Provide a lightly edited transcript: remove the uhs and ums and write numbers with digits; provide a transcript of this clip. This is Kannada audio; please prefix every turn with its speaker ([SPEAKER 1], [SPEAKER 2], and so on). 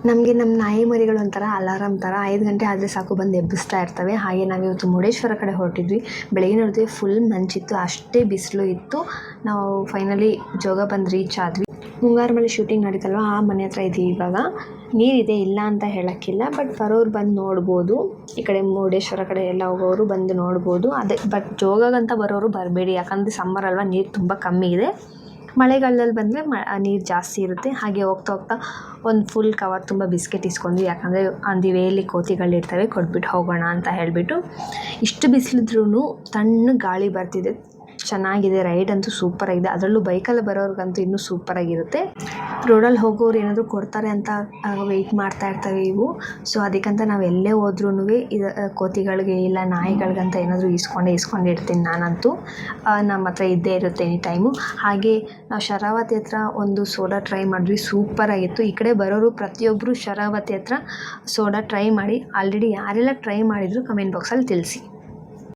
[SPEAKER 1] ನಮಗೆ ನಮ್ಮ ನಾಯಿ ಮರಿಗಳು ಒಂಥರ ಅಲಾರಾಮ್ ಥರ 5 ಗಂಟೆ ಆದರೆ ಸಾಕು ಬಂದು ಎಬ್ಬಿಸ್ತಾ ಇರ್ತವೆ. ಹಾಗೆ ನಾವಿವತ್ತು ಮುರುಡೇಶ್ವರ ಕಡೆ ಹೊರಟಿದ್ವಿ. ಬೆಳಗ್ಗೆ ನೋಡಿದ್ವಿ ಫುಲ್ ಮಂಚಿತ್ತು, ಅಷ್ಟೇ ಬಿಸಿಲು ಇತ್ತು. ನಾವು ಫೈನಲಿ ಜೋಗ ಬಂದು ರೀಚ್ ಆದ್ವಿ. ಮುಂಗಾರು ಮಳೆ ಶೂಟಿಂಗ್ ನಡೀತಲ್ವ, ಆ ಮನೆ ಹತ್ರ ಇದ್ದೀವಿ ಇವಾಗ. ನೀರಿದೆ, ಇಲ್ಲ ಅಂತ ಹೇಳೋಕ್ಕಿಲ್ಲ, ಬಟ್ ಬರೋರು ಬಂದು ನೋಡ್ಬೋದು. ಈ ಕಡೆ ಮುರುಡೇಶ್ವರ ಕಡೆ ಎಲ್ಲ ಹೋಗೋರು ಬಂದು ನೋಡ್ಬೋದು. ಅದೇ ಬಟ್ ಜೋಗಕ್ಕಂತ ಬರೋರು ಬರಬೇಡಿ, ಯಾಕಂದರೆ ಸಮ್ಮರ್ ಅಲ್ವಾ, ನೀರು ತುಂಬ ಕಮ್ಮಿ ಇದೆ. ಮಳೆಗಾಲದಲ್ಲಿ ಬಂದರೆ ನೀರು ಜಾಸ್ತಿ ಇರುತ್ತೆ. ಹಾಗೆ ಹೋಗ್ತಾ ಹೋಗ್ತಾ ಒಂದು ಫುಲ್ ಕವರ್ ತುಂಬ ಬಿಸ್ಕೆಟ್ ಇಸ್ಕೊಂಡ್ವಿ, ಯಾಕಂದರೆ ಆನ್ ದಿ ವೇಲಿ ಕೋತಿಗಳಿರ್ತವೆ, ಕೊಟ್ಬಿಟ್ಟು ಹೋಗೋಣ ಅಂತ ಹೇಳಿಬಿಟ್ಟು. ಇಷ್ಟು ಬಿಸಿಲಿದ್ರೂ ತಣ್ಣಗೆ ಗಾಳಿ ಬರ್ತಿದೆ, ಚೆನ್ನಾಗಿದೆ. ರೈಡ್ ಅಂತೂ ಸೂಪರಾಗಿದೆ. ಅದರಲ್ಲೂ ಬೈಕಲ್ಲಿ ಬರೋರ್ಗಂತೂ ಇನ್ನೂ ಸೂಪರಾಗಿರುತ್ತೆ. ರೋಡಲ್ಲಿ ಹೋಗೋರು ಏನಾದರೂ ಕೊಡ್ತಾರೆ ಅಂತ ವೆಯ್ಟ್ ಮಾಡ್ತಾ ಇರ್ತವೆ ಇವು. ಸೊ ಅದಕ್ಕಂತ ನಾವು ಎಲ್ಲೇ ಹೋದ್ರೂ ಇದು ಕೋತಿಗಳಿಗೆ ಇಲ್ಲ ನಾಯಿಗಳಿಗಂತ ಏನಾದರೂ ಇಸ್ಕೊಂಡಿರ್ತೀನಿ ನಾನಂತೂ. ನಮ್ಮ ಹತ್ರ ಇದ್ದೇ ಇರುತ್ತೆ ಎನಿ ಟೈಮು. ಹಾಗೆ ನಾವು ಶರಾವತಿ ಹತ್ರ ಒಂದು ಸೋಡಾ ಟ್ರೈ ಮಾಡಿದ್ವಿ, ಸೂಪರಾಗಿತ್ತು. ಈ ಕಡೆ ಬರೋರು ಪ್ರತಿಯೊಬ್ಬರು ಶರಾವತಿ ಹತ್ರ ಸೋಡಾ ಟ್ರೈ ಮಾಡಿ. ಆಲ್ರೆಡಿ ಯಾರೆಲ್ಲ ಟ್ರೈ ಮಾಡಿದ್ರು ಕಮೆಂಟ್ ಬಾಕ್ಸಲ್ಲಿ ತಿಳಿಸಿ.